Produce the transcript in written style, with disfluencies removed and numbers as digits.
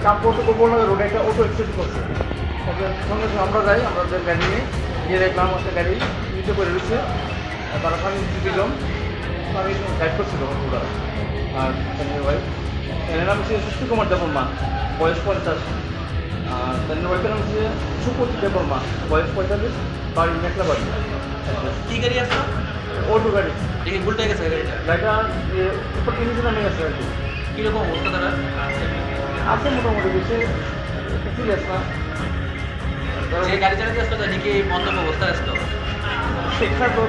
চাঁদপুর গোলনগর রোডে একটা auto accident করছে। সঙ্গে সঙ্গে আমরা যাই, আমাদের গাড়ি নিয়ে গিয়ে দেখলাম একটা গাড়ি নিচে পড়ে রয়েছে। তারা আমি দুজন আমি গাইড করছিল ওরা। আর ভাই এর নাম হচ্ছে সুস্থ কুমার দেববর্মা, বয়স 50। আর তার ওয়াইফের নাম হচ্ছে সুপতি দেববর্মা, বয়স 45, বাড়ি মেখলা বাড়ি। কি গাড়ি আসলো? অটো গাড়ি। দেখি উল্টে গেছে গাড়িটা। গাড়িটা উপর নিচে নামে গেছে আর কি। কীরকম অবস্থা তারা? আছে মোটামুটি বেশি সিরিয়াস না। যে গাড়ি চালাতে আসলো তার নাকি মন্তব্য অবস্থায় আসলো? শিক্ষা তো